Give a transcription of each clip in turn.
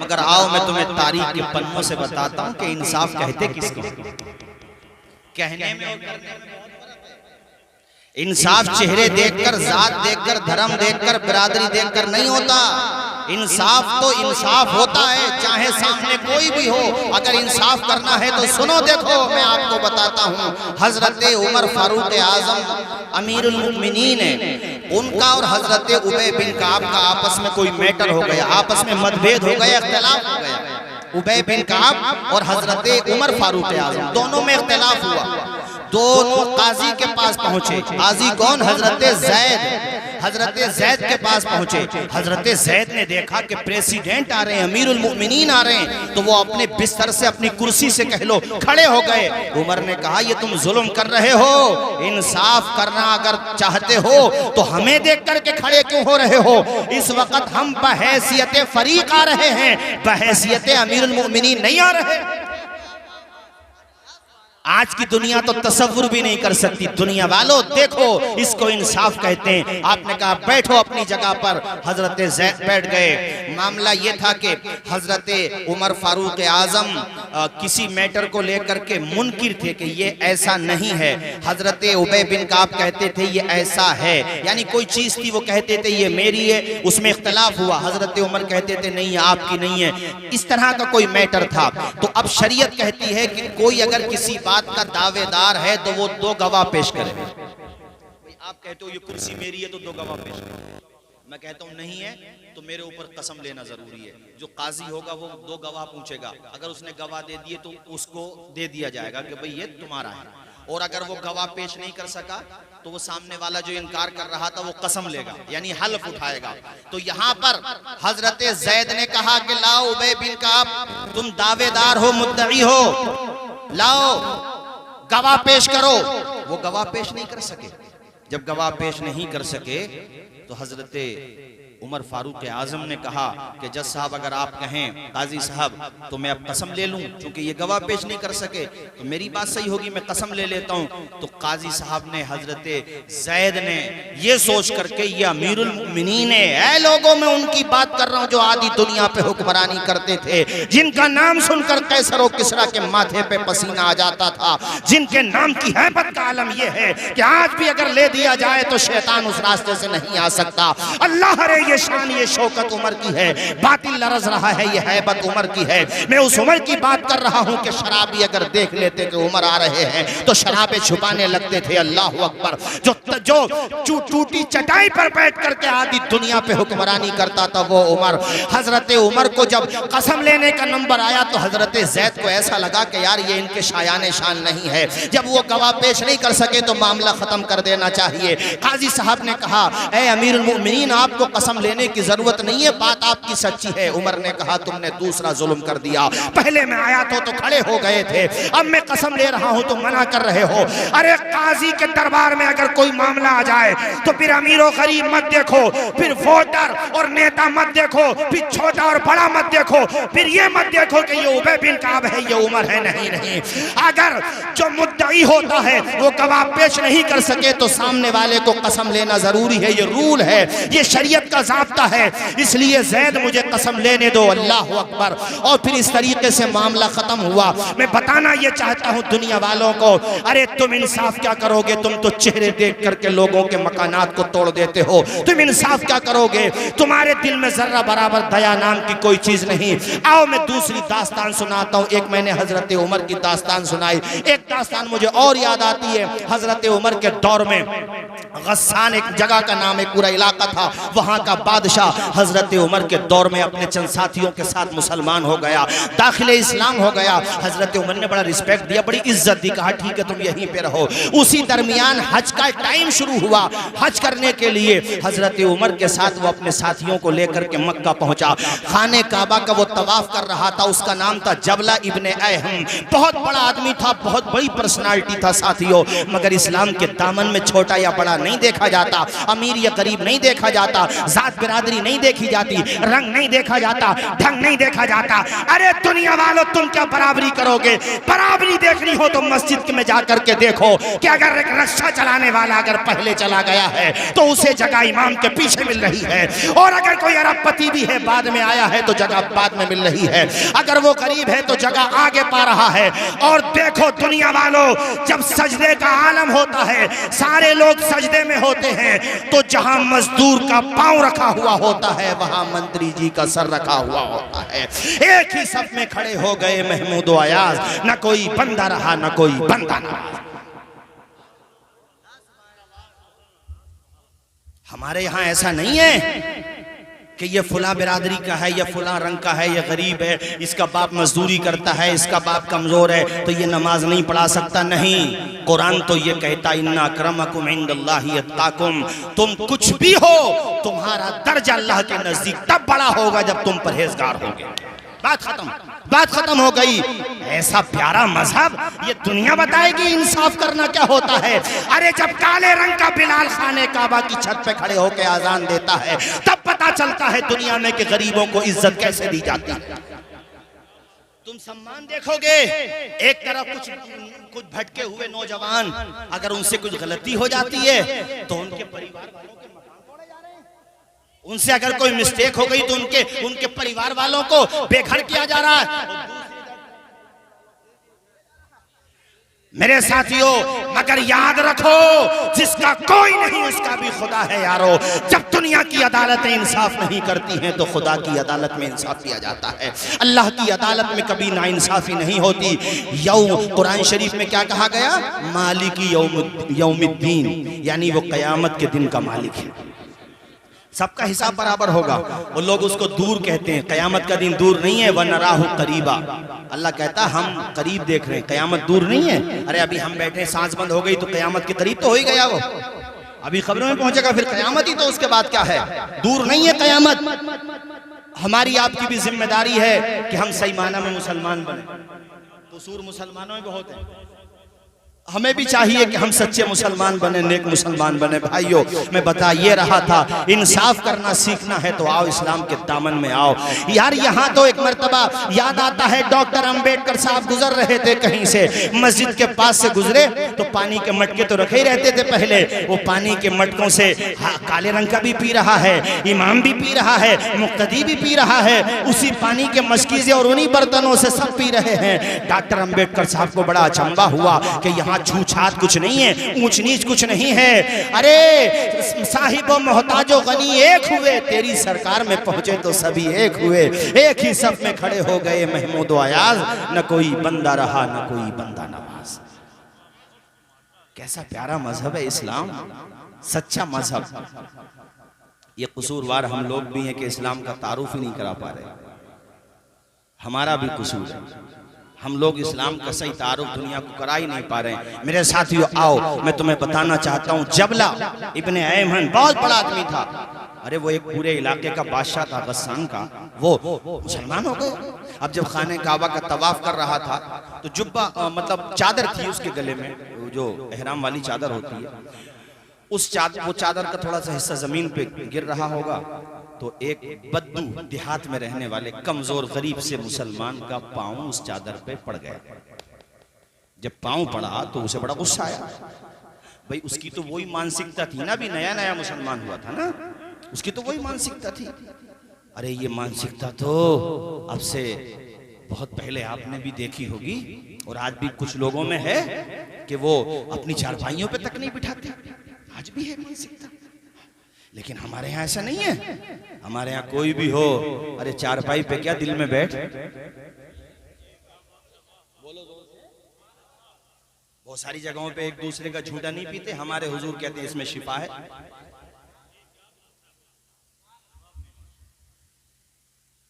मगर आओ मैं तुम्हें तारीख के पन्नों से बताता हूं कि इंसाफ कहते किसको। कहने में और करने में इंसाफ चेहरे देखकर, जात देखकर, धर्म देखकर, बिरादरी देखकर नहीं होता। इंसाफ तो इंसाफ होता है चाहे सामने कोई भी हो। अगर इंसाफ करना है तो सुनो, देखो मैं आपको बताता हूँ। हजरत उमर फारूक आजम अमीरुल मुमिनीन है, उनका और हजरत उबय बिन काब का आपस में कोई मैटर हो गया, आपस में मतभेद हो गया, इख्तिलाफ हो गया। उबय बिन काब और हजरत उमर फारूक आजम दोनों में इख्तिलाफ हुआ। दोनों काजी के पास पहुंचे। काजी कौन? हजरत जैद। हजरत जैद के पास पहुंचे। हजरत जैद ने देखा कि प्रेसिडेंट आ रहे हैं, अमीरुल मुमिनीन आ रहे हैं, तो वो अपने बिस्तर से, अपनी कुर्सी से कह लो खड़े हो गए। उमर ने कहा ये तुम जुल्म कर रहे हो, इंसाफ करना अगर चाहते हो तो हमें देख करके खड़े क्यों हो रहे हो? इस वक्त हम बहैसियत फरीक आ रहे हैं, बहैसियत अमीरुल मुमिनीन नहीं आ रहे। आज की दुनिया तो तसव्वुर भी नहीं कर सकती। दुनिया वालों देखो, इसको इंसाफ कहते हैं। आपने कहा बैठो अपनी जगह पर, हजरत ज़ैद बैठ गए। मामला ये था कि हजरत उमर फारूक आजम किसी मैटर को लेकर के मुनकिर थे कि ये ऐसा नहीं है। हजरत उबय बिन काब कहते थे ये ऐसा है, यानी कोई चीज थी वो कहते थे ये मेरी है, उसमें इख्तिलाफ हुआ। हजरत उमर कहते थे नहीं आपकी नहीं है। इस तरह का कोई मैटर था। तो अब शरीयत कहती है कि कोई अगर किसी बात का दावेदार है तो वो 2 गवाह पेश करे। आप कहते हो ये कुर्सी मेरी है तो 2 गवाह पेश करे। मैं कहता हूं नहीं है तो मेरे ऊपर कसम लेना जरूरी है। जो काजी होगा वो 2 गवाह पूछेगा, अगर उसने गवाह दे दिए तो उसको दे दिया जाएगा कि भाई ये तुम्हारा है। और अगर वो गवाह पेश नहीं कर सका तो वो सामने वाला जो इनकार कर रहा था वो कसम लेगा, यानी हल्फ उठाएगा। तो यहाँ पर हजरत जैद ने कहा कि लाओ उबय बिन काब, तुम दावेदार हो, मुद्दई हो, लाओ गवाह पेश करो। वो गवाह पेश नहीं कर सके। जब गवाह पेश नहीं कर सके तो हजरत उमर फारूक आजम ने कहा कि जज साहब अगर आप कहें काजी साहब तो मैं अब कसम ले लूं, क्योंकि ये गवाह पेश नहीं कर सके तो मेरी बात सही होगी, मैं कसम ले लेता हूं। तो काजी साहब ने, हजरत जैद ने ये सोच करके, ये अमीरुल मुमिनीन है, ऐ लोगों मैं उनकी बात कर रहा हूं जो आदि दुनिया पे हुक्मरानी करते थे, जिनका नाम सुनकर कैसर और किसरा के माथे पे पसीना आ जाता था, जिनके नाम की हैबत का आलम यह है कि आज भी अगर ले दिया जाए तो शैतान उस रास्ते से नहीं आ सकता। अल्लाह रे ये शान, ये शौकत उमर की है, बातिल लरज रहा है, ये हैबत उमर की है। मैं उस उमर की बात कर रहा हूं कि शराबी अगर देख लेते कि उमर आ रहे हैं तो शराबे छुपाने लगते थे। अल्लाह अकबर। जो टूटी चटाई पर बैठ करके आदि दुनिया पे हुक्मरानी करता था वो उमर। हजरत उमर को जब कसम लेने का नंबर आया तो हजरत जैद को ऐसा लगा कि यार ये इनके शायाने शान नहीं है। जब वो गवाह पेश नहीं कर सके तो मामला खत्म कर देना चाहिए। काजी साहब ने कहा ऐ अमीरुल मुमिनीन आपको कसम लेने की जरूरत नहीं है, बात आपकी सच्ची है। उमर ने कहा तुमने दूसरा जुल्म कर दिया, पहले मैं आया तो खड़े हो गए थे, अब मैं कसम ले रहा हूं तो मना कर रहे हो। अरे काजी के दरबार में अगर कोई मामला आ जाए तो फिर अमीरो गरीब मत देखो, फिर वोटर और नेता मत देखो, फिर छोटा और बड़ा मत देखो, फिर ये मत देखो कि ये उबय बिन काब है, ये उमर है। नहीं नहीं, अगर जो मुद्दई होता है वो गवाह पेश नहीं कर सके तो सामने वाले को कसम लेना जरूरी है। ये रूल है, ये शरीयत का ज़ाब्ता है। इसलिए जैद मुझे कसम लेने दो। अल्लाह अकबर। और फिर इस तरीके से मामला खत्म हुआ। मैं बताना ये चाहता हूँ दुनिया वालों को, अरे तुम इंसाफ क्या करोगे? तुम तो चेहरे देख करके लोगों के मकानात को तोड़ देते हो। तुम इंसाफ क्या करोगे? तुम्हारे दिल में जर्रा बराबर दया नाम की कोई चीज नहीं। आओ मैं दूसरी दास्तान सुनाता हूँ। एक मैंने हजरत उमर की दास्तान सुनाई, एक दास्तान मुझे और याद आती है। हजरत उमर के दौर में गस्सान एक जगह का नाम, एक पूरा इलाका था, वहां का बादशाह हजरत उमर के दौर में अपने चंद साथियों के साथ मुसलमान हो गया, दाखिले इस्लाम हो गया। हजरत उमर ने बड़ा रिस्पेक्ट दिया, बड़ी इज्जत दी, कहा ठीक है तुम यहीं पे रहो। उसी दरमियान हज का टाइम शुरू हुआ। हज करने के लिए हजरत उमर के साथ वो अपने साथियों को लेकर के मक्का पहुंचा। खाने काबा का वो तवाफ कर रहा था। उसका नाम था जबला इब्ने अहम। बहुत बड़ा आदमी था, बहुत बड़ी पर्सनालिटी था साथियों, मगर इस्लाम के दामन में छोटा या बड़ा नहीं देखा जाता, अमीर या गरीब नहीं देखा जाता, जात बिरादरी नहीं देखी जाती, रंग नहीं देखा जाता, ढंग नहीं देखा जाता। अरे दुनिया वालों, तुम क्या बराबरी करोगे? बराबरी देखनी हो तो मस्जिद में जाकर के देखो कि अगर एक रक्षा चलाने वाला अगर पहले चला गया है तो उसे जगह इमाम के पीछे मिल रही है, और अगर कोई अरबपति भी है बाद में आया है तो जगह बाद में मिल रही है, अगर वो गरीब है तो जगह आगे पा रहा है। और देखो दुनिया वालों, जब सजदे का आलम होता है, सारे लोग सजदे में होते हैं, तो जहां मजदूर का पांव रखा हुआ होता है वहां मंत्री जी का सर रखा हुआ होता है। एक ही सफ में खड़े हो गए महमूद व अयाज, न कोई बंदा रहा न कोई बंदा न। हमारे यहां ऐसा नहीं है कि ये फुला बिरादरी का है, ये फुला रंग का है, ये गरीब है, इसका बाप मजदूरी करता है, इसका बाप कमजोर है तो ये नमाज नहीं पढ़ा सकता। नहीं, कुरान तो ये कहता इन्ना अक्रमकुम इंदल्लाहि अत्काकुम, तुम कुछ भी हो, तुम्हारा दर्जा अल्लाह के नजदीक तब बड़ा होगा जब तुम परहेजगार होगे। बात खत्म, बात खत्म हो गई। ऐसा प्यारा मजहब, ये दुनिया बताएगी इंसाफ करना क्या होता है। अरे जब काले रंग का बिलाल खाने काबा की छत पे खड़े होकर आजान देता है तब पता चलता है दुनिया में कि गरीबों को इज्जत कैसे दी जाती है। तुम सम्मान देखोगे, एक तरफ कुछ भटके हुए नौजवान, अगर उनसे कुछ गलती हो जाती है तो उनके परिवार वालों के मकान तोड़े जा रहे हैं, उनसे अगर कोई मिस्टेक हो गई तो उनके परिवार वालों को बेघर किया जा रहा है। मेरे साथियों, मगर याद रखो, जिसका कोई नहीं उसका भी खुदा है यारो। जब दुनिया की अदालतें इंसाफ नहीं करती हैं तो खुदा की अदालत में इंसाफ किया जाता है। अल्लाह की अदालत में कभी नाइंसाफी नहीं होती। कुरान शरीफ में क्या कहा गया? मालिकी यौमिद्दीन, यानी वो कयामत के दिन का मालिक है। सबका हिसाब बराबर होगा। वो लोग उसको दूर कहते हैं, कयामत का दिन दूर नहीं है। वनराहु करीबा, अल्लाह कहता हम करीब देख रहे हैं, कयामत दूर नहीं है। अरे अभी हम बैठे, सांस बंद हो गई तो कयामत के करीब तो हो ही गया, वो अभी खबरों में पहुंचेगा, फिर कयामत ही, तो उसके बाद क्या है? दूर नहीं है कयामत। हमारी आपकी भी जिम्मेदारी है कि हम सही माना में मुसलमान बने। कसूर मुसलमानों में बहुत है, हमें भी चाहिए कि हम सच्चे मुसलमान बने, नेक मुसलमान बने। भाइयों, मैं बता ये रहा था, इंसाफ करना सीखना है तो आओ इस्लाम के दामन में आओ। यार यहाँ तो एक मर्तबा याद आता है, डॉक्टर अंबेडकर साहब गुजर रहे थे कहीं से, मस्जिद के पास से गुजरे तो पानी के मटके तो रखे ही रहते थे पहले, वो पानी के मटकों से काले रंग का भी पी रहा है, इमाम भी पी रहा है, मुक्तदी भी पी रहा है, उसी पानी के मशकीज़े और उन्हीं बर्तनों से सब पी रहे हैं। डॉक्टर अंबेडकर साहब को बड़ा अचंभा हुआ कि यहाँ छूछात कुछ नहीं है, ऊंच नीच कुछ नहीं है। अरे साहिबो मोहताजो गनी एक हुए, तेरी सरकार में पहुंचे तो सभी एक हुए। एक ही सब में खड़े हो गए महमूद व अयाज, न कोई बंदा रहा न कोई बंदा नवाज। कैसा प्यारा मजहब है इस्लाम, सच्चा मजहब। ये कसूरवार हम लोग भी हैं कि इस्लाम का तारुफ ही नहीं करा पा रहे, हमारा भी कसूर है। हम लोग इस्लाम का सही तारुफ दुनिया को करा ही नहीं पा रहे हैं। मेरे साथियों आओ, मैं तुम्हें बताना चाहता हूँ, जबला इब्ने ऐमन बहुत बड़ा आदमी था। अरे वो एक पूरे इलाके का बादशाह था, गस्सान का, वो मुसलमान हो गए। अब जब खाने काबा का तवाफ कर रहा था तो जुब्बा मतलब चादर थी उसके गले में, जो एहराम वाली चादर होती है, वो चादर का थोड़ा सा हिस्सा जमीन पे गिर रहा होगा तो एक बद्दू देहात में रहने वाले कमजोर गरीब से मुसलमान का पांव उस चादर पे पड़ गया। जब पांव पड़ा तो उसे बड़ा गुस्सा आया। भाई उसकी तो वही मानसिकता थी ना, भी नया नया मुसलमान हुआ था ना, उसकी तो वही मानसिकता थी। अरे ये मानसिकता तो अब से बहुत पहले आपने भी देखी होगी और आज भी कुछ लोगों में है कि वो अपनी चारपाइयों पे तक नहीं बिठाते, आज भी है मानसिकता। लेकिन हमारे यहाँ ऐसा नहीं है। हमारे यहाँ कोई भी हो, अरे चारपाई पे क्या दिल में बैठ, बहुत सारी जगहों पे एक दूसरे का झूठा नहीं पीते, हमारे हुजूर कहते हैं इसमें शिफा है।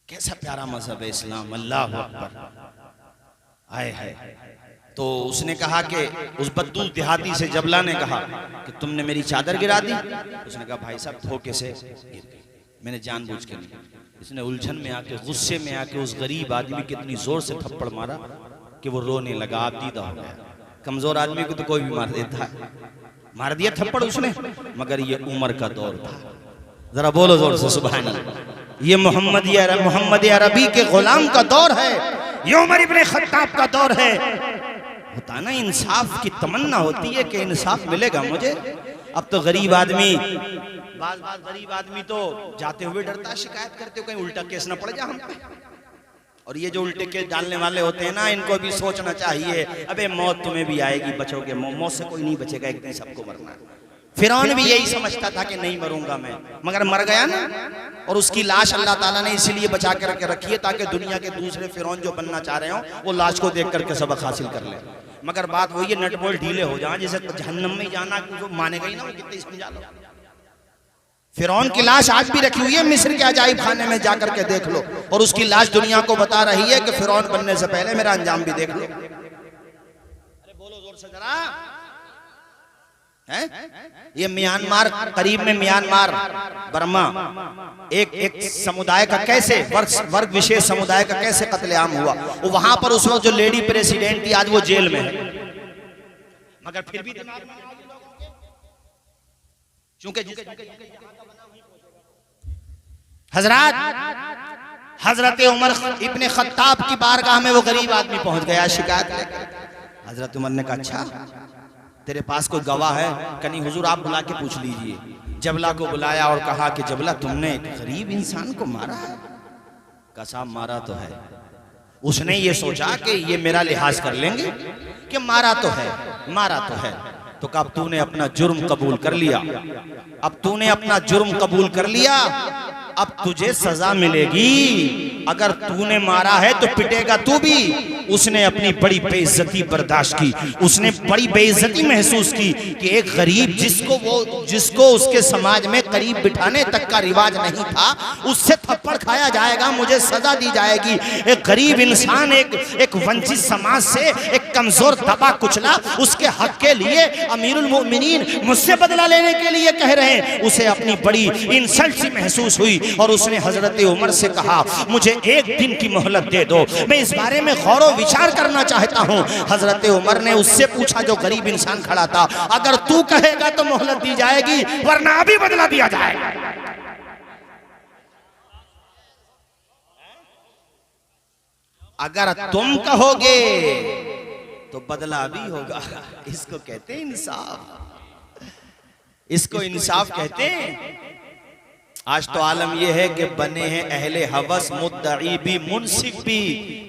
कैसा प्यारा मजहब है इस्लाम, अल्लाह अकबर। आए है तो उसने कहा कि उस बद्दू देहाती से जबला ने कहा कि तुमने मेरी चादर गिरा दी। उसने कहा भाई साहब धोखे से गिर गई, मैंने जानबूझ के नहीं। इसने उलझन में आके, गुस्से में आके उस गरीब आदमी के इतनी जोर से थप्पड़ मारा कि वो रोने लगा, आबदीदा हो गया। कमजोर आदमी को तो कोई भी मार देता है, मार दिया थप्पड़ उसने, मगर ये उम्र का दौर था, जरा बोलो जोर से सुभान अल्लाह। ये मोहम्मद अरबी के गुलाम का दौर है, ये उमर इब्ने खत्ताब का दौर है। होता ना इंसाफ की तमन्ना होती है कि इंसाफ मिलेगा मुझे। अब तो गरीब आदमी, बात गरीब आदमी तो जाते हुए डरता है, शिकायत करते हो कहीं उल्टा केस ना पड़ जाए हम पे। और ये जो उल्टे केस डालने वाले होते हैं ना, इनको भी सोचना चाहिए, अबे मौत तुम्हें भी आएगी, बचोगे, मौत से कोई नहीं बचेगा, एक दिन सबको मरना है। फिरौन भी यही समझता था कि नहीं मरूंगा मैं, मगर मर गया ना। और उसकी लाश अल्लाह ताला ने इसलिए बचा कर रखी है ताकि दुनिया के दूसरे फिरौन जो बनना चाह रहे हो वो लाश को देख करके सबक हासिल कर ले। मगर बात वही है, नटबोल्ट ढीले हो जाए, जैसे जहन्नम में जाना जो मानेगा ही ना, वो कितने समझा लो। फिरौन की लाश आज भी रखी हुई है मिस्र के अजाइब खाने में, जाकर के देख लो। और उसकी लाश दुनिया को बता रही है कि फिरौन बनने से पहले मेरा अंजाम भी देख लो। अरे बोलो जोर से जरा। है ये म्यांमार, करीब में म्यांमार, बर्मा, एक समुदाय का कैसे वर्ग विशेष समुदाय का कैसे कत्लेआम हुआ। वहां पर उस वक्त जो लेडी प्रेसिडेंट थी, आज वो जेल में है। मगर फिर भी हजरत उमर इब्ने खत्ताब की बारगाह में वो गरीब आदमी पहुंच गया शिकायत लेकर। हजरत उमर ने कहा, अच्छा तेरे पास कोई गवाह है? कहीं हुजूर आप बुला के पूछ लीजिए। जबला को बुलाया और कहा कि जबला तुमने एक गरीब इंसान को मारा है? कहा साहब मारा तो है। उसने ये सोचा कि ये मेरा लिहाज कर लेंगे कि मारा तो है, मारा तो है। तो कहा अब तूने अपना जुर्म कबूल कर लिया, अब तूने अपना जुर्म कबूल कर लिया, अब तुझे सजा मिलेगी। अगर तूने मारा है तो पिटेगा तू भी। उसने अपनी बड़ी बेइज्जती बर्दाश्त की, उसने बड़ी बेइज्जती महसूस की कि एक गरीब जिसको उसके समाज में करीब बिठाने तक का रिवाज नहीं था, उससे थप्पड़ खाया जाएगा, मुझे सजा दी जाएगी। एक गरीब इंसान, एक वंचित समाज से, एक कमजोर दबा कुचला, उसके हक के लिए अमीरुल मोमिनीन मुझसे बदला लेने के लिए कह रहे हैं। उसे अपनी बड़ी इंसल्ट सी महसूस हुई और उसने हजरत उमर से कहा, मुझे एक दिन की मोहलत दे दो, मैं इस बारे में गौर विचार करना चाहता हूं। हजरत उमर ने उससे पूछा जो गरीब इंसान खड़ा था, अगर तू कहेगा तो मोहलत दी जाएगी, वरना अभी बदला दिया जाएगा। अगर तुम कहोगे तो बदला भी होगा। इसको कहते हैं इंसाफ, इसको इंसाफ कहते हैं। आज तो आलम यह है कि बने हैं अहले हवस, मुद्दई भी मुंसिफ भी,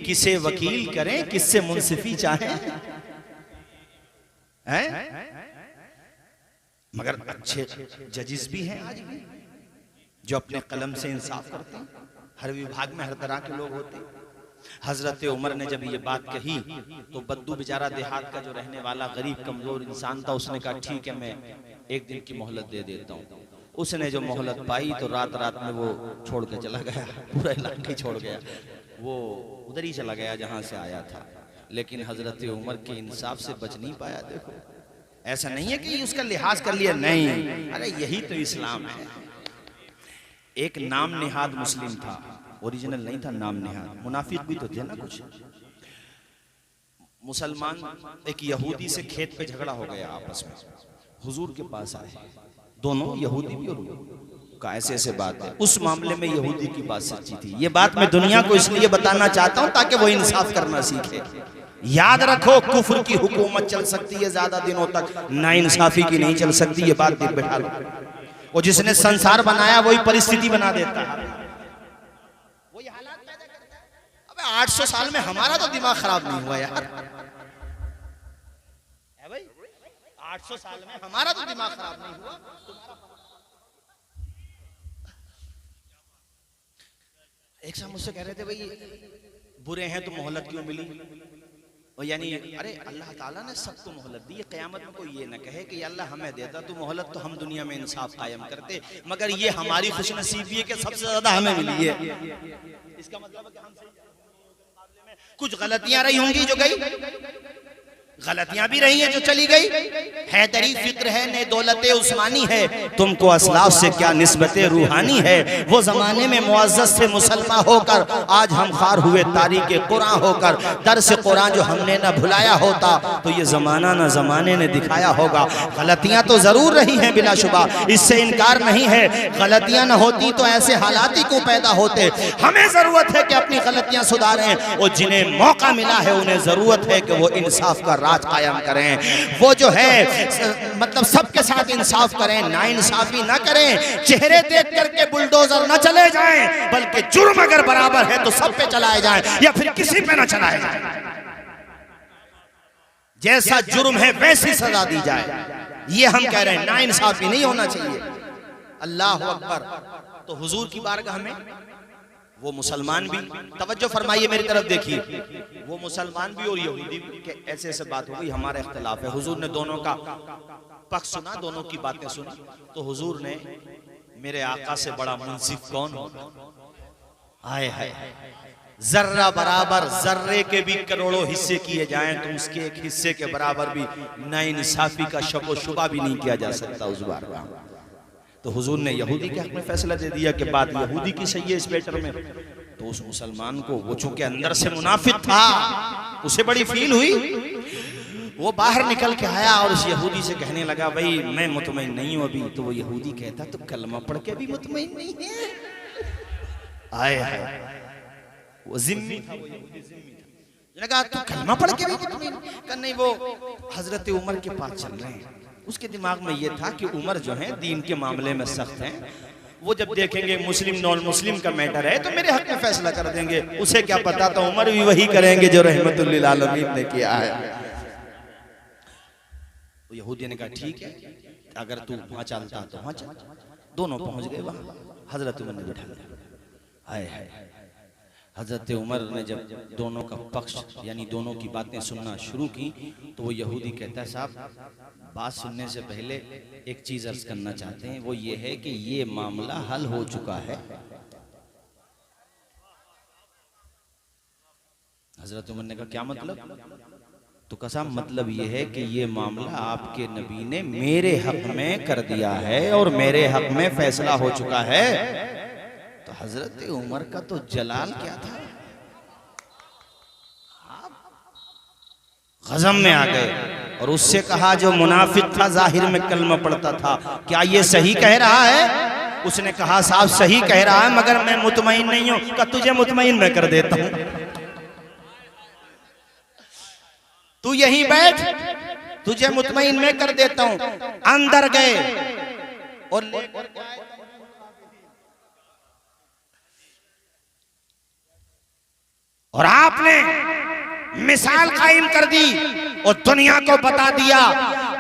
किसे वकील करें किससे मुंसिफी चाहें। हैं? मगर अच्छे जजिस भी हैं आज भी जो अपने कलम से इंसाफ करते हैं। हर विभाग में हर तरह के लोग होते हैं। हजरत उमर ने जब ये बात कही तो बद्दू बेचारा देहात का जो रहने वाला गरीब कमजोर इंसान था, उसने कहा ठीक है मैं एक दिन की मोहलत दे देता हूँ। उसने जो मोहलत पाई तो रात में वो छोड़ के चला गया, पूरा इलाका ही छोड़ गया, वो उधर ही चला गया जहां से आया था। लेकिन हजरत उमर के इंसाफ से बच नहीं पाया। देखो ऐसा नहीं है कि उसका लिहाज कर लिया, नहीं, अरे यही तो इस्लाम है। एक नाम निहाद मुस्लिम था, ओरिजिनल नहीं था, नाम निहाद। मुनाफिक भी तो थे ना कुछ। मुसलमान एक यहूदी से खेत पे झगड़ा हो गया आपस में, हुजूर के पास आए दोनों, यहूदी भी और का ऐसे बात है। उस मामले में यहूदी की बात सच्ची थी। ये बात मैं दुनिया को इसलिए बताना चाहता हूं ताकि वो इंसाफ करना सीखे। याद रखो कुफ्र की हुकूमत चल सकती है ज्यादा दिनों तक, ना इंसाफी की नहीं चल सकती। ये बात दिल बैठा लो। वो जिसने संसार बनाया वही परिस्थिति बना देता है, वही हालात पैदा करता है। अबे 800 साल में हमारा तो दिमाग खराब नहीं हुआ यार, 800 साल में हमारा तो दिमाग खराब नहीं हुआ। एक साहब मुझसे कह रहे थे भाई बुरे हैं तो मोहलत क्यों मिली? और यानी अरे अल्लाह ताला ने सबको मोहलत दी है, क़यामत में कोई ये ना कहे कि अल्लाह हमें देता तो मोहलत तो हम दुनिया में इंसाफ कायम करते। मगर ये हमारी खुशनसीबी है कि सबसे ज्यादा हमें मिली है। इसका मतलब है कि हम कुछ गलतियां रही होंगी जो गई, गलतियां भी रही हैं जो चली गई। हैदरी फिक्र है ने दौलते उस्मानी है, तुमको असलाफ से क्या निस्बते रूहानी है। वो जमाने में मुअज़्ज़ज़ से मुसलमान होकर आज हम खार हुए तारीक़ कुरान होकर, दर्स कुरान जो हमने न भुलाया होता तो ये ज़माना न ज़माने ने दिखाया होगा। गलतियां तो ज़रूर रही हैं बिलाशुबा, इससे इनकार नहीं है। गलतियां न होती तो ऐसे हालात ही क्यों पैदा होते। हमें ज़रूरत है कि अपनी गलतियां सुधारें, और जिन्हें मौका मिला है उन्हें ज़रूरत है कि वो इंसाफ का राज कायम करें। वो जो है मतलब सबके साथ इंसाफ करें, ना इंसाफी ना करें। चेहरे देख करके बुलडोजर न चले जाएं, बल्कि जुर्म अगर बराबर है तो सब पे चलाए जाएं या फिर किसी पे ना चलाए जाएं। जैसा जुर्म है वैसी सजा दी जाए, ये हम कह रहे हैं। ना इंसाफी नहीं होना चाहिए। अल्लाह अकबर। तो हुजूर की बारगाह में वो मुसलमान भी, तवज्जो फरमाइए मेरी तरफ देखिए, वो मुसलमान भी और यहूदी भी के ऐसे ऐसे बात हो गई, हमारा इख्तिलाफ है। हुजूर ने दोनों का पक्ष सुना, दोनों की बातें सुनी। तो हुजूर ने मेरे आका से बड़ा मुंसिफ कौन होगा। आए हाय, जर्रा बराबर जर्रे के भी करोड़ों हिस्से किए जाएं तो उसके एक हिस्से के बराबर भी नाइंसाफी का शक व शुबा भी नहीं किया जा सकता उस बार। तो हुजूर ने यहूदी के हक में फैसला दे दिया कि बात यहूदी की सही है इस मैटर में। तो उस मुसलमान को, वो चूंकि अंदर से मुनाफिक था, उसे बड़ी फील हुई। वो बाहर निकल के आया और उस यहूदी से कहने लगा, भाई मैं मुतमईन नहीं हूं अभी। तो वो यहूदी कहता, तो कलमा पढ़ के भी मुतमईन नहीं है। आए हाय, वो जिम्मी था, वो यहूदी जिम्मी था। लगा तू कलमा पढ़ के भी मुतमईन नहीं। वो हजरत उमर के पास चल रहे हैं। उसके दिमाग में ये था कि उमर जो है दीन के मामले में सख्त हैं। वो जब देखेंगे मुस्लिम नॉन मुस्लिम का मैटर है तो मेरे हक में फैसला कर देंगे। उसे क्या पता था उमर भी वही करेंगे जो रहमतुल लिल आलमीन ने किया है। तो यहूदी ने कहा ठीक है, अगर तू वहां चलता तो वहां चल। दोनों पहुंच गए वहां, हजरत उमर ने बैठा लिया। हाय हाय, हजरत उमर ने जब दोनों का पक्ष यानी दोनों की बातें सुनना शुरू की तो वो यहूदी कहता है, साहब बात सुनने से पहले एक चीज अर्ज करना चाहते हैं, वो ये है कि ये मामला हल हो चुका है। हजरत उमर ने कहा क्या मतलब? तो कसा मतलब ये है कि ये मामला आपके नबी ने मेरे हक में कर दिया है और मेरे हक में फैसला हो चुका है। तो हजरत उमर का तो जलाल क्या था, गज़ब में आ गए और उससे कहा जो मुनाफिक था जाहिर में कलमा पढ़ता था, क्या ये सही कह रहा है? उसने कहा साहब सही कह रहा है मगर मैं मुतमईन नहीं हूं। का तुझे मुतमईन मैं कर देता हूं, तू यहीं बैठ, तुझे मुतमईन मैं कर देता हूं। अंदर गए और आपने मिसाल कायम कर दी और दुनिया को बता दिया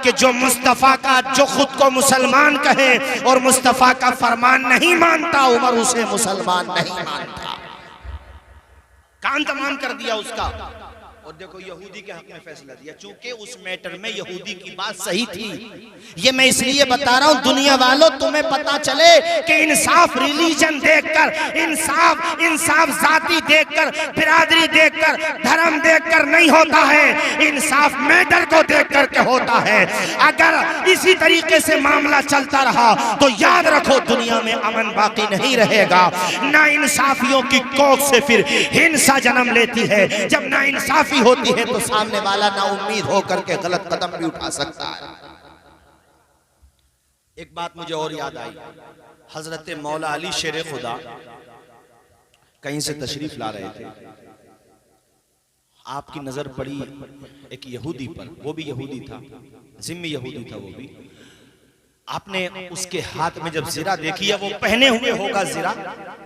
कि जो मुस्तफा का, जो खुद को मुसलमान कहे और मुस्तफा का फरमान नहीं मानता, उमर उसे मुसलमान नहीं मानता। कान तमाम कर दिया उसका। और देखो यहूदी के हक में फैसला दिया, चूंकि उस मैटर में यहूदी की बात सही थी। ये मैं इसलिए बता रहा हूं दुनिया वालों, तुम्हें पता चले कि इंसाफ रिलीजन देखकर, इंसाफ जाति देखकर, बिरादरी देखकर, धर्म देखकर नहीं होता है, इंसाफ मैटर को देख करके होता है। अगर इसी तरीके से मामला चलता रहा तो याद रखो दुनिया में अमन बाकी नहीं रहेगा। ना इंसाफियों की कोख से फिर हिंसा जन्म लेती है। जब ना इंसाफी होती है तो सामने वाला ना उम्मीद होकर के गलत कदम भी उठा सकता है। एक बात मुझे और याद आई, हजरत मौला अली शेर खुदा कहीं से तशरीफ ला रहे थे। आपकी नजर पड़ी एक यहूदी पर, वो भी यहूदी था, जिम्मी यहूदी था वो भी। आपने उसके हाथ में जब जीरा देखी है, वो पहने हुए होगा जीरा,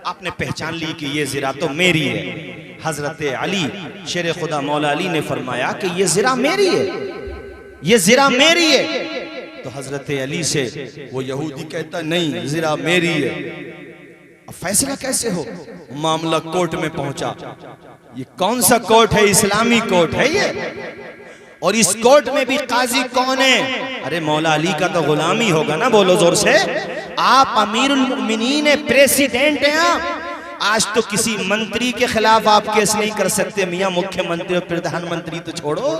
आपने पहचान ली कि ये जीरा तो मेरी है। हजरत अली शेर खुदा मौला अली ने फरमाया कि ये जीरा मेरी है, ये जीरा मेरी है। तो हजरत अली से वो यहूदी कहता नहीं जीरा मेरी है। अब फैसला कैसे हो? मामला कोर्ट में पहुंचा। ये कौन सा कोर्ट है? इस्लामी कोर्ट है ये। और इस कोर्ट में भी काजी कौन है? अरे मौला अली का तो गुलामी होगा ना, बोलो जोर से। आप अमीरुल मुमिनीन है, प्रेसिडेंट हैं आप। आज तो किसी मंत्री के खिलाफ आप केस नहीं कर सकते मियां, मुख्यमंत्री और प्रधानमंत्री तो छोड़ो,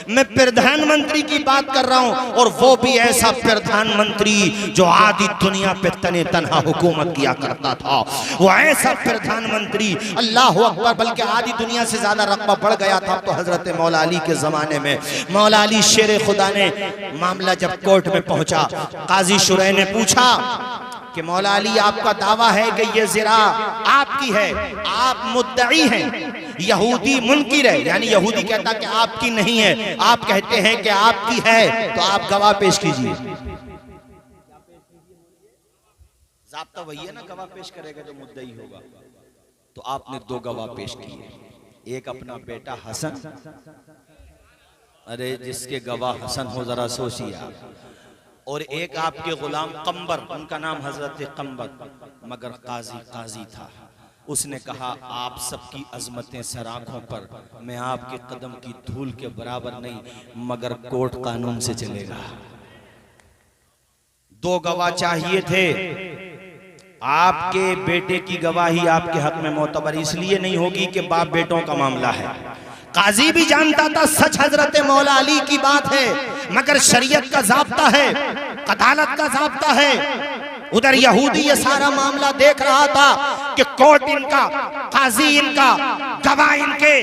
मैं प्रधानमंत्री की बात कर रहा हूं, और वो भी ऐसा प्रधानमंत्री जो आधी दुनिया पे तने तनहा हुकूमत किया करता था। वो ऐसा प्रधानमंत्री, अल्लाह अकबर, बल्कि आधी दुनिया से ज्यादा रकबा बढ़ गया था। तो हजरत मौला अली के जमाने में मौला अली शेर खुदा ने मामला जब कोर्ट में पहुंचा, काजी शुरै ने पूछा कि मौला अली आपका दावा है कि ये ज़िरा आपकी है, आप मुद्दई हैं, यहूदी मुनकिर है, यानी यहूदी कहता कि आपकी नहीं है, आप कहते हैं कि आपकी है, तो आप गवाह पेश कीजिए। ज़ाब्ता वही है ना, गवाह पेश करेगा जो मुद्दई होगा। तो आपने दो गवाह पेश किए, एक अपना बेटा हसन, अरे जिसके गवाह हसन हो जरा सोचिए, और एक आपके गुलाम कंबर, उनका नाम हजरत कंबर, मगर काजी था। उसने कहा आप सबकी अजमतें सर आंखों पर, मैं आपके कदम की धूल के बराबर नहीं, मगर कोर्ट कानून से चलेगा। दो गवाह चाहिए थे। आपके बेटे की गवाही आपके हक में मोतबर इसलिए नहीं होगी कि बाप बेटों का मामला है। काजी भी जानता था सच हजरत मौला अली की बात है, मगर शरीयत का ज़ाब्ता है, अदालत का ज़ाब्ता है। उधर यहूदी ये सारा मामला देख रहा था कि कोर्ट इनका, काजी इनका, गवाह इनके,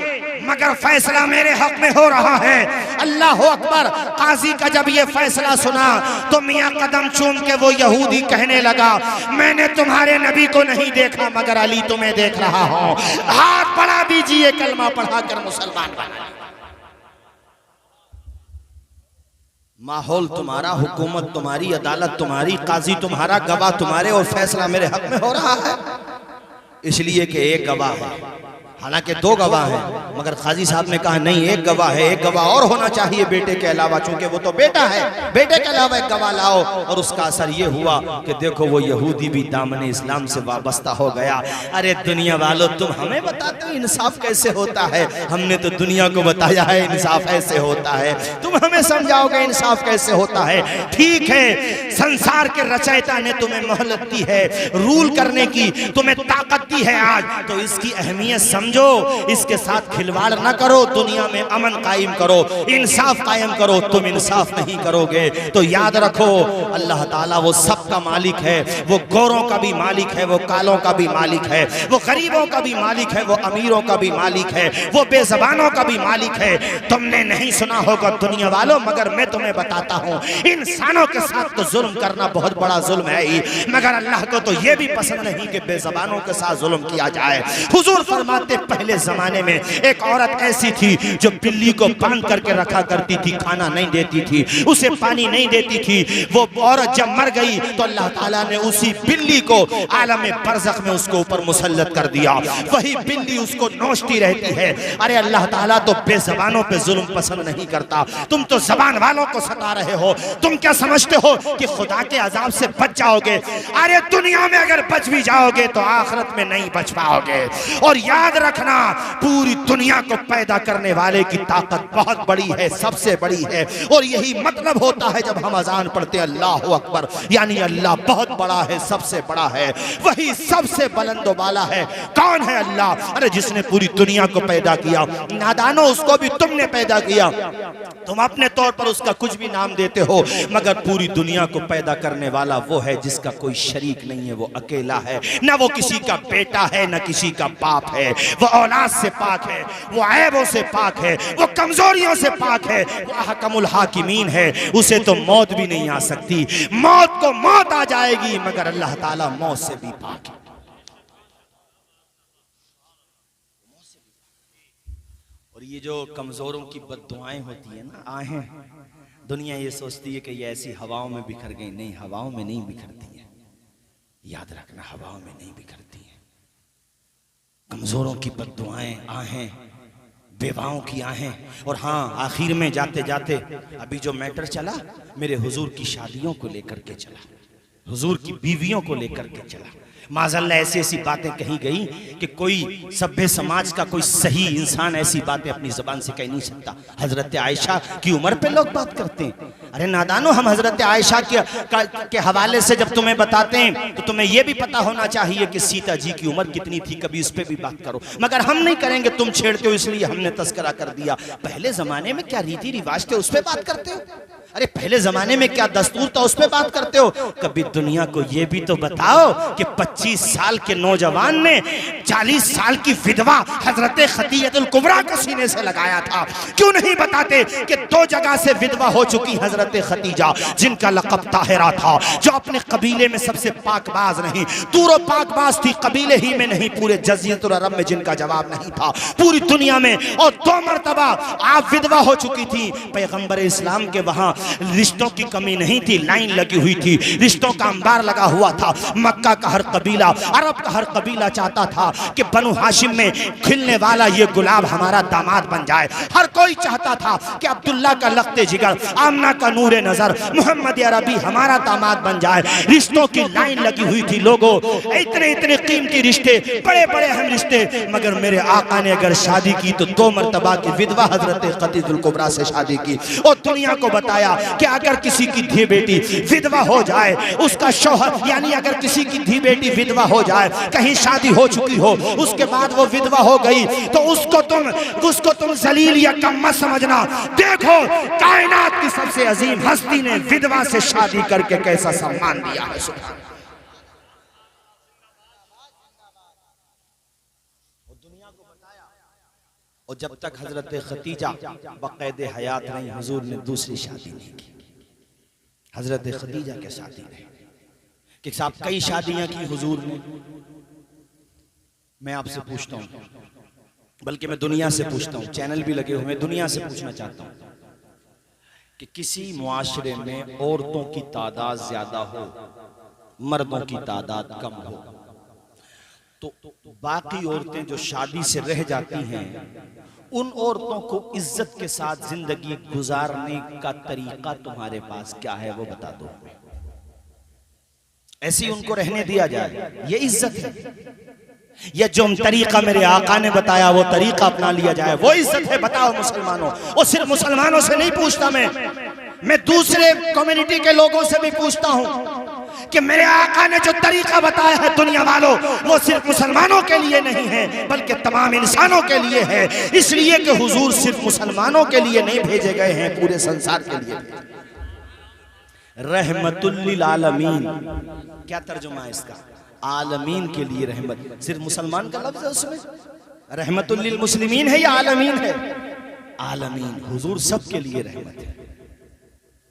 मगर फैसला मेरे हक में हो रहा है। अल्लाह अकबर। काजी का जब ये फैसला सुना तो मियां कदम चूम के वो यहूदी कहने लगा, मैंने तुम्हारे नबी को नहीं देखा, मगर अली तुम्हें देख रहा हूं, हाथ बढ़ा दीजिए, कलमा पढ़ाकर मुसलमान बना। माहौल तुम्हारा, हुकूमत तुम्हारी, अदालत तुम्हारी, काजी तुम्हारा, गवाह तुम्हारे, और फैसला मेरे हक में हो रहा है, इसलिए कि एक गवाह है। हालांकि दो गवाह हैं, मगर काजी साहब ने कहा नहीं, एक गवाह है, एक गवाह और होना चाहिए बेटे के अलावा, चूंकि वो तो बेटा है, बेटे के अलावा एक गवाह लाओ। और उसका असर ये हुआ कि देखो वो यहूदी भी दामने इस्लाम से वाबस्ता हो गया। अरे दुनिया वालों, तुम हमें बताते हो इंसाफ कैसे होता है, हमने तो दुनिया को बताया है इंसाफ ऐसे होता है, तुम हमें समझाओगे इंसाफ कैसे होता है। ठीक है, संसार के रचयिता ने तुम्हें मोहलत दी है, रूल करने की तुम्हें ताकत दी है आज, तो इसकी अहमियत समझो, इसके साथ खिलवाड़ ना करो, दुनिया में अमन कायम करो, इंसाफ कायम करो। तुम इंसाफ नहीं करोगे तो याद रखो अल्लाह ताला वो सबका मालिक है, वो गोरों का भी मालिक है, वो कालों का भी मालिक है, वो गरीबों का भी मालिक है, वो अमीरों का भी मालिक है, वो बेज़बानों का भी मालिक है। तुमने नहीं सुना होगा दुनिया वालों, मगर मैं तुम्हें बताता हूँ, इंसानों के साथ तो जुल्म करना बहुत बड़ा जुल्म है ही, मगर अल्लाह को तो ये भी पसंद नहीं कि बेज़बानों के साथ जुल्म किया जाए। हुजूर फरमाते पहले जमाने में एक औरत ऐसी थी जो बिल्ली को बांध करके रखा करती थी, खाना नहीं देती थी, उसे पानी नहीं देती थी। वो औरत जब मर गई तो अल्लाह ताला ने उसी बिल्ली को आलम बरज़ख में उसको ऊपर मुसल्लत कर दिया, वही बिल्ली उसको नोचती रहती है। अरे अल्लाह ताला तो बेज़बानों पे जुल्म पसंद नहीं करता, तुम तो ज़बान वालों को सता रहे हो। तुम क्या समझते हो कि खुदा के अजाब से बच जाओगे? अरे दुनिया में अगर बच भी जाओगे तो आखिरत में नहीं बच पाओगे। और याद रखना, पूरी दुनिया को पैदा करने वाले की ताकत बहुत बड़ी है, सबसे बड़ी है। और यही मतलब होता है जब हम अजान पढ़ते हैं अल्लाह अकबर, यानी अल्लाह बहुत बड़ा है, सबसे बड़ा है, वही सबसे बुलंद वाला है। कौन है अल्लाह? अरे जिसने पूरी दुनिया को पैदा किया। नादानो, उसको भी तुमने पैदा किया, तुम अपने तौर पर उसका कुछ भी नाम देते हो, मगर पूरी दुनिया को पैदा करने वाला वो है जिसका कोई शरीक नहीं है, वो अकेला है, ना वो किसी का बेटा है ना किसी का बाप है, वो औलाद से पाक है, वो ऐबों से पाक है, वो कमजोरियों से पाक है, वो अहकमुल हाकिमीन है, उसे तो मौत भी नहीं आ सकती। मौत को मौत आ जाएगी, मगर अल्लाह ताला मौत से भी पाक है। और ये जो कमजोरों की बद्दुआएं होती है ना, आहें, दुनिया ये सोचती है कि ये ऐसी हवाओं में बिखर गई, नहीं, हवाओं में नहीं बिखरती है, याद रखना, हवाओं में नहीं बिखरती है। कमजोरों की बद्दुआएं, आहें, बेवाओं की आहें। और हाँ, आखिर में जाते जाते अभी जो मैटर चला, मेरे हुजूर की शादियों को लेकर के चला, हुजूर की बीवियों को लेकर के चला। माज़अल्लाह ऐसी ऐसी बातें कही गई कि कोई सभ्य समाज का कोई सही इंसान ऐसी बातें अपनी ज़बान से कह नहीं सकता। हजरत आयशा की उम्र पे लोग बात करते हैं। अरे नादानो, हम हजरत आयशा के हवाले से जब तुम्हें बताते हैं तो तुम्हें यह भी पता होना चाहिए कि सीता जी की उम्र कितनी थी, कभी उस पर भी बात करो। मगर हम नहीं करेंगे, तुम छेड़ते हो इसलिए हमने तस्करा कर दिया। पहले जमाने में क्या रीति रिवाज थे उस पर बात करते हो? अरे पहले जमाने में क्या दस्तूर था उस पे बात करते हो? कभी दुनिया को ये भी तो बताओ कि 25 साल के नौजवान ने 40 साल की विधवा हजरत खदीजतुल कुबरा को सीने से लगाया था। क्यों नहीं बताते कि 2 जगह से विधवा हो चुकी हजरत खदीजा, जिनका लक़ब ताहिरा था, जो अपने कबीले में सबसे पाकबाज नहीं, दूरो पाकबाज थी, कबीले ही में नहीं पूरे जज़ीरतुल अरब में जिनका जवाब नहीं था पूरी दुनिया में। और 2 मरतबा आप विधवा हो चुकी थी। पैगंबर इस्लाम के वहां रिश्तों की कमी नहीं थी, लाइन लगी हुई थी, रिश्तों का अंबार लगा हुआ था। मक्का का हर कबीला, अरब का हर कबीला चाहता था कि बनु हाशिम में खिलने वाला ये गुलाब हमारा दामाद बन जाए। हर कोई चाहता था कि अब्दुल्ला का लख्ते जिगर, आमना का नूरे नजर, मोहम्मद अरबी हमारा दामाद बन जाए। रिश्तों की लाइन लगी हुई थी। लोगों, इतने इतने कीमती रिश्ते, बड़े बड़े अहम रिश्ते, मगर मेरे आका ने अगर शादी की तो 2 मरतबा की विधवा हजरत खदीजतुल कुबरा से शादी की और दुनिया को बताया कि अगर किसी की धी बेटी विधवा हो जाए, उसका शौहर यानी अगर किसी की धी बेटी विधवा हो जाए, कहीं शादी हो चुकी हो, उसके बाद वो विधवा हो गई, तो उसको तुम जलील या कम मत समझना। देखो कायनात की सबसे अजीम हस्ती ने विधवा से शादी करके कैसा सम्मान दिया है। सुभान दुनिया को बताया। और जब तक हजरत खदीजा बक़ैद हयात रही, हुजूर ने दूसरी शादी नहीं की। हजरत खदीजा के शादी रही कि साहब कई शादियां की हुजूर ने। मैं आपसे पूछता हूं, बल्कि मैं दुनिया से पूछता हूं, चैनल भी लगे हुए, दुनिया से पूछना चाहता हूं कि किसी मुआशरे में औरतों की तादाद ज्यादा हो, मर्दों की तादाद कम हो, तो बाकी औरतें जो शादी से रह जाती हैं, उन औरतों को इज्जत के साथ जिंदगी गुजारने का तरीका तुम्हारे पास क्या है वो बता दो। ऐसी उनको रहने दिया जाए, ये इज्जत है? या जो तरीका मेरे आका ने बताया वो तरीका अपना लिया जाए, वो इज्जत है? बताओ मुसलमानों। और सिर्फ मुसलमानों से नहीं पूछता मैं दूसरे कम्युनिटी के लोगों से भी पूछता हूं कि मेरे आका ने जो तरीका बताया है दुनिया वालों, वो सिर्फ मुसलमानों के लिए नहीं है बल्कि तमाम इंसानों के लिए है। इसलिए कि हुजूर सिर्फ मुसलमानों के लिए नहीं भेजे गए हैं, पूरे संसार के लिए। रहमतुल लिल आलमीन, क्या तर्जुमा है इसका? आलमीन के लिए रहमत। सिर्फ मुसलमान का लफ्ज है उसमें? रहमतुल लिल मुस्लिमीन है या आलमीन है? आलमीन, हुजूर सबके लिए रहमत है।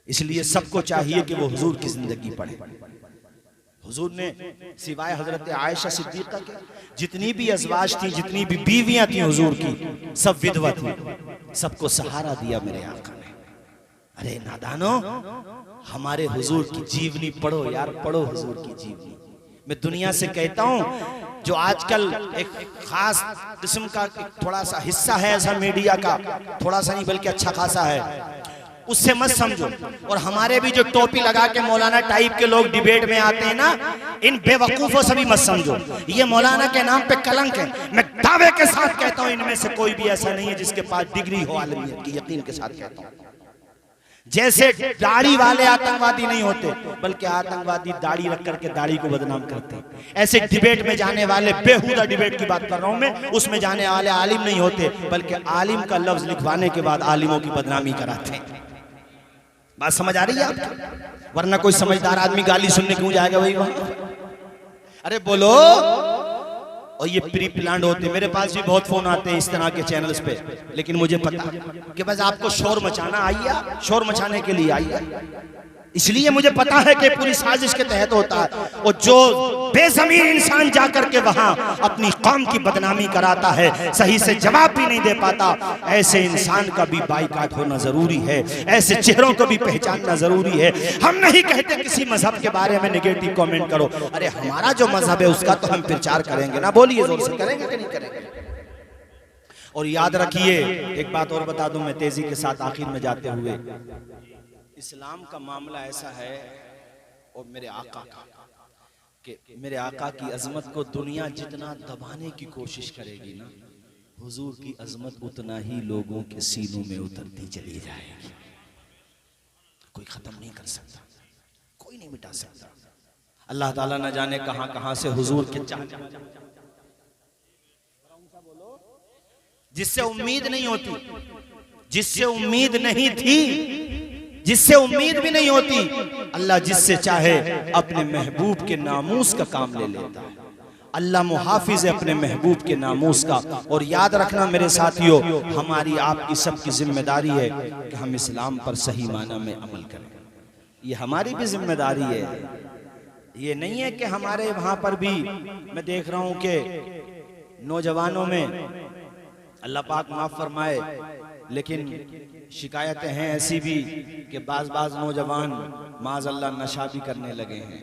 इसलिए सबको चाहिए कि वो हुजूर की जिंदगी पढ़े। हुजूर ने सिवाय हजरत आयशा सिद्दीक़ा के जितनी भी अज़वाज थी, जितनी भी बीवियां थी हुजूर की, सब विधवा थी। सबको सहारा दिया मेरे आका ने। अरे नादानो, हमारे हुजूर की जीवनी पढ़ो यार, पढ़ो हुजूर की जीवनी। मैं दुनिया से कहता हूं, जो आजकल एक खास किस्म का थोड़ा सा हिस्सा है ऐसा मीडिया का, थोड़ा सा नहीं बल्कि अच्छा खासा है, उससे मत समझो। और हमारे भी जो टोपी लगा के मौलाना टाइप के लोग डिबेट में आते हैं ना, इन बेवकूफों से भी मत समझो। ये मौलाना के नाम पे कलंक है। मैं दावे के साथ कहता हूं इनमें से कोई भी ऐसा नहीं है जिसके पास डिग्री हो आलमियत की, यकीन के साथ कहता हूं। जैसे दाढ़ी वाले आतंकवादी नहीं होते, बल्कि आतंकवादी दाढ़ी रख करके दाढ़ी को बदनाम करते हैं, ऐसे डिबेट में जाने वाले, बेहुदा डिबेट की बात कर रहा हूं मैं, उसमें जाने वाले आलिम नहीं होते, बल्कि आलिम का लफ्ज लिखवाने के बाद आलिमों की बदनामी कराते हैं। बात समझ आ रही है आपको? वरना कोई समझदार आदमी गाली सुनने क्यों जाएगा वही वहां? अरे बोलो। और ये प्री प्लान होते, मेरे पास भी बहुत फोन आते हैं इस तरह के चैनल्स पे, लेकिन मुझे पता कि बस आपको शोर मचाना, आइए शोर मचाने के लिए आइए, इसलिए मुझे पता है कि पूरी साजिश के तहत होता है। और जो बेज़मीन इंसान जाकर के वहां अपनी कौम की बदनामी कराता है, सही से जवाब भी नहीं दे पाता, ऐसे इंसान का भी बाइकाट होना जरूरी है, ऐसे चेहरों को भी पहचानना जरूरी है। हम नहीं कहते किसी मजहब के बारे में नेगेटिव कमेंट करो, अरे हमारा जो मजहब है उसका तो हम प्रचार करेंगे ना, बोलिए जोर से, करेंगे कि नहीं करेंगे? और याद रखिए, एक बात और बता दूं मैं तेजी के साथ आखिर में जाते हुए, इस्लाम का मामला ऐसा है और मेरे आका का कि मेरे आका की अजमत को दुनिया जितना दबाने की कोशिश करेगी ना, हुजूर की अजमत उतना ही लोगों के सीनों में उतरती चली जाएगी। कोई खत्म नहीं कर सकता, कोई नहीं मिटा सकता। अल्लाह ताला न जाने कहां कहां से हुजूर के जिससे उम्मीद नहीं होती, जिससे उम्मीद नहीं थी, जिससे उम्मीद भी नहीं होती, अल्लाह जिससे चाहे अपने महबूब के नामूस का काम ले लेता है। अल्लाह मुहाफिज है अपने महबूब के नामूस का। और याद रखना मेरे साथियों, हमारी आपकी सबकी जिम्मेदारी है कि हम इस्लाम पर सही माना में अमल करें। ये हमारी भी जिम्मेदारी है। ये नहीं है कि हमारे वहां पर भी मैं देख रहा हूं कि नौजवानों में, अल्लाह पाक माफ फरमाए, लेकिन शिकायतें हैं ऐसी भी कि बाज नौजवान माज अल्लाह नशा भी करने लगे हैं।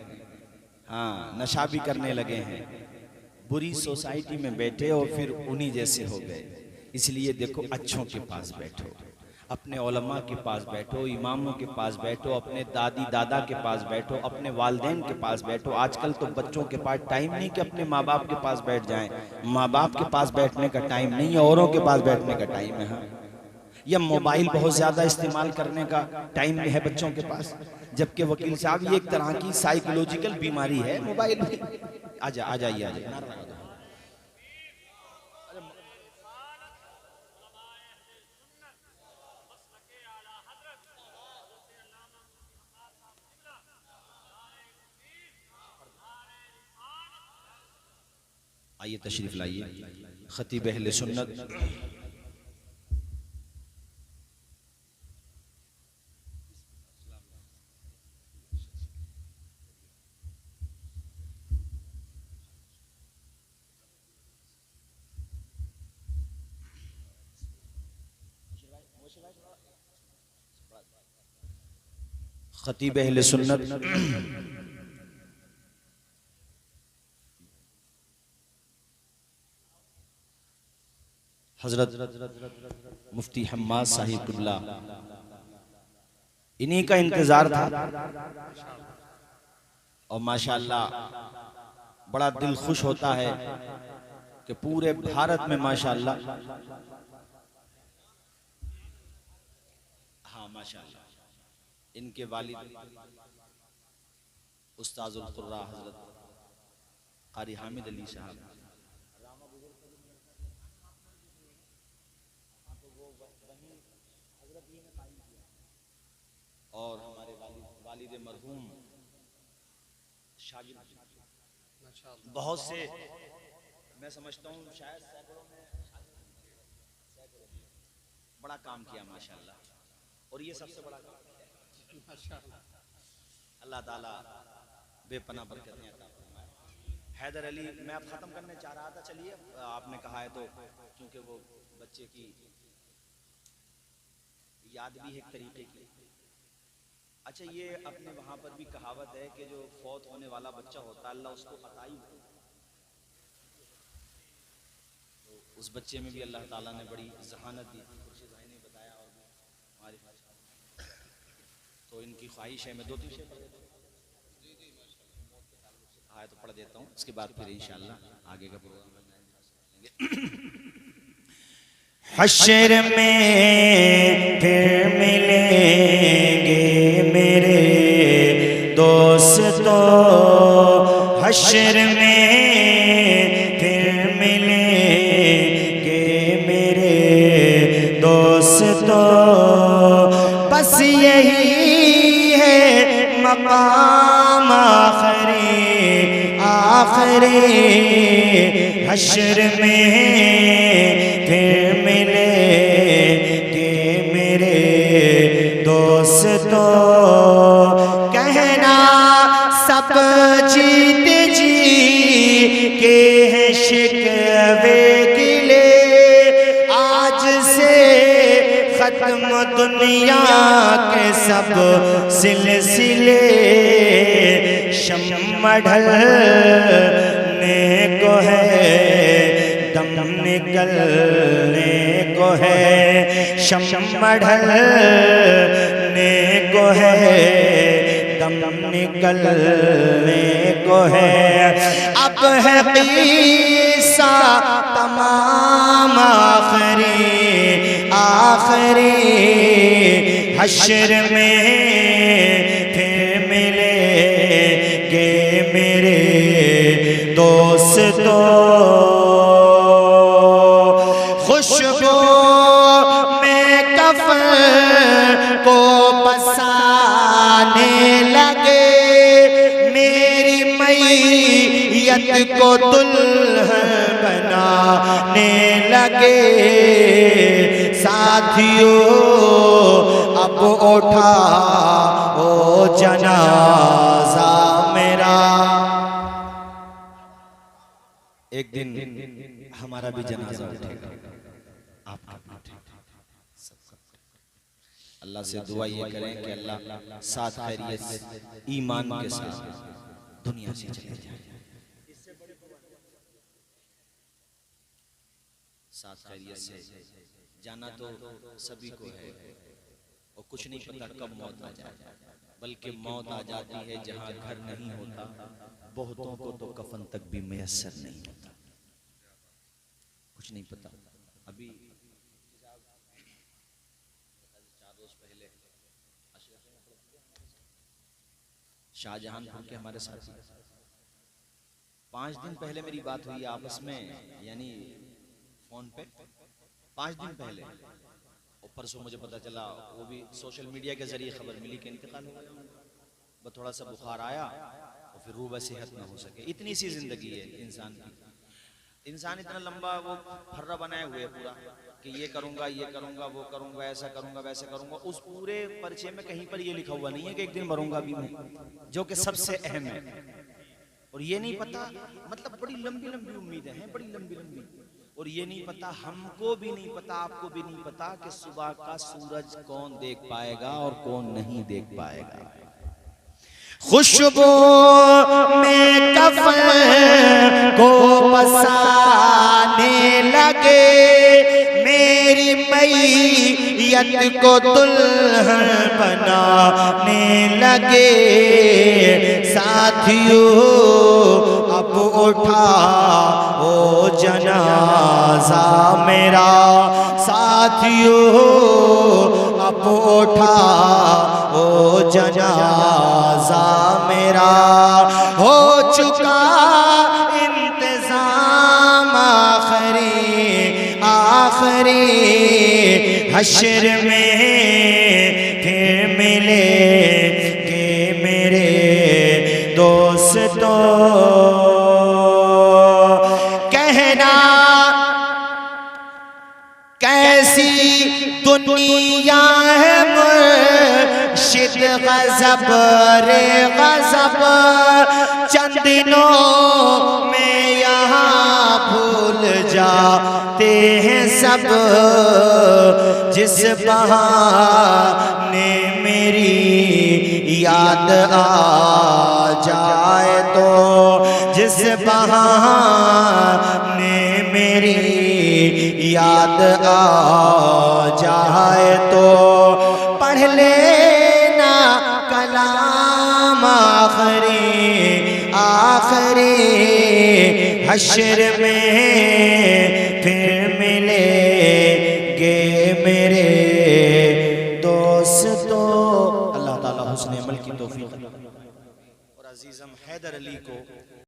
हाँ, नशा भी करने लगे हैं, बुरी सोसाइटी में बैठे और फिर उन्हीं जैसे हो गए। इसलिए देखो, अच्छों के पास बैठो, अपने उलमा के पास बैठो, इमामों के पास बैठो, अपने दादी दादा के पास बैठो, अपने वालिदैन के पास बैठो। आजकल तो बच्चों के पास टाइम नहीं कि अपने माँ बाप के पास बैठ जाएं। माँ बाप के पास बैठने का टाइम नहीं है, औरों के पास बैठने का टाइम है। हाँ, या मोबाइल बहुत ज्यादा इस्तेमाल करने का टाइम है बच्चों के पास। जबकि वकील साहब, ये एक तरह की साइकोलॉजिकल बीमारी है मोबाइल। आ जाइए। आइए तशरीफ लाइए। खतीब अहले सुन्नत खतीब अहले सुन्नत हजरत मुफ्ती हम्माद साहिब कुल्ला, इन्हीं का इंतजार था। और माशाअल्लाह बड़ा दिल खुश होता है कि पूरे भारत में माशाअल्लाह, हाँ माशाअल्लाह, इनके वालिद उस्ताजुल कुर्रा हजरत कारी हामिद अली साहब, और हमारे वालिद मरहूम शागिर्द, बहुत से, मैं समझता हूँ शायद सैकड़ों में बड़ा काम किया माशाअल्लाह। और ये सबसे बड़ा काम माशाअल्लाह, अल्लाह ताला बेपनाह बरकतें अता फरमाए। हैदर अली, मैं अब खत्म करने चाह रहा था, चलिए आपने कहा है तो, क्योंकि वो बच्चे की याद भी है एक तरीके की। अच्छा, ये अपने वहां पर भी कहावत है कि जो फौत होने वाला बच्चा होता है अल्लाह उसको अताई होता है। तो उस बच्चे में भी अल्लाह ताला ने बड़ी जहानत दी, खुर्शीद भाई ने बताया। और हमारी तो इनकी ख्वाहिश है, मैं 2-3 शेर पढ़ देता हूँ, आए तो पढ़ देता हूँ, उसके बाद फिर इंशाअल्लाह आगे का प्रोग्राम। हश्र में फिर मिलेंगे मेरे दोस्तों, हश्र में फिर मिलेंगे मेरे दोस्तों। बस यही है मकाम आखिरी हश्र में फिर मिलेंगे मेरे दोस्तों। कहना सब जीत जी के हैं शिकवे गिले, आज से खत्म दुनिया के सब सिलसिले। शम्मा ढलने को है, दम निकलने को है, शम्मा ढलने को है, दम दम निकलने को है। अब है क़िस्सा तमाम आखिरी आखिरी, हश्र में फिर मिलेंगे मेरे दोस्तों। खुशबू में कफन को बसाने लगे, मेरी मैयत को दुल्हन बनाने लगे। साथियों अब उठा ओ जनाजा मेरा। एक दिन हमारा भी जनाजा उठेगा, आपका भी उठेगा। अल्लाह से दुआ ये करें कि अल्लाह साथ खैरियत से ईमान के साथ दुनिया से चले जाए। साथ खैरियत से जाना तो सभी को है, और कुछ नहीं पता कब मौत आ जाए, बल्कि मौत आ जाती है जहां घर नहीं होता। बहुतों को तो कफन तक भी मैसर नहीं होता, कुछ नहीं पता। अभी 4 रोज पहले शाहजहांपुर के हमारे साथी, 5 दिन पहले मेरी बात हुई आपस में, यानी फोन पे 5 दिन पहले, और परसों मुझे पता चला, वो भी सोशल मीडिया के जरिए खबर मिली कि इंतकाल हो गया। बस थोड़ा सा बुखार आया और फिर रूह सेहत ना हो सके। इतनी सी जिंदगी है इंसान की। इंसान इतना लंबा वो फर्रा बनाए हुए पूरा कि ये करूंगा, वो करूंगा, ऐसा करूंगा, वैसे करूंगा। उस पूरे पर्चे में कहीं पर ये लिखा हुआ नहीं है कि एक दिन मरूंगा भी मैं, जो कि सबसे अहम है। और ये नहीं पता, मतलब बड़ी लंबी लंबी उम्मीदें हैं, बड़ी लंबी लंबी। और ये नहीं पता, हमको भी नहीं पता, आपको भी नहीं पता कि सुबह का सूरज कौन देख पाएगा और कौन नहीं देख पाएगा। खुशबू में कफन को बसाने लगे, मेरी मैयत को दुल्हन बनाने लगे। साथियों अब उठा ओ जनाजा मेरा। साथियों अब उठा ओ जनाजा मेरा। हो चुका इंतजाम आखिरी आखिरी, हश्र में फिर मिलेंगे मेरे दोस्तों। कहना कैसी दुनिया है मुर्शिद गज़ब रे गज़ब, चंद दिनों में यहाँ भूल जाते हैं सब। जिस बहाने मेरी याद आ जाए तो, जिस बहाने मेरी याद आ जाए तो, पढ़ लेना कलाम आखिरी आखिरी, हश्र में फिर मिलेंगे मेरे दोस्तों। अल्लाह ताला हुस्न अमल की तौफीक और अजीज़म हैदर अली को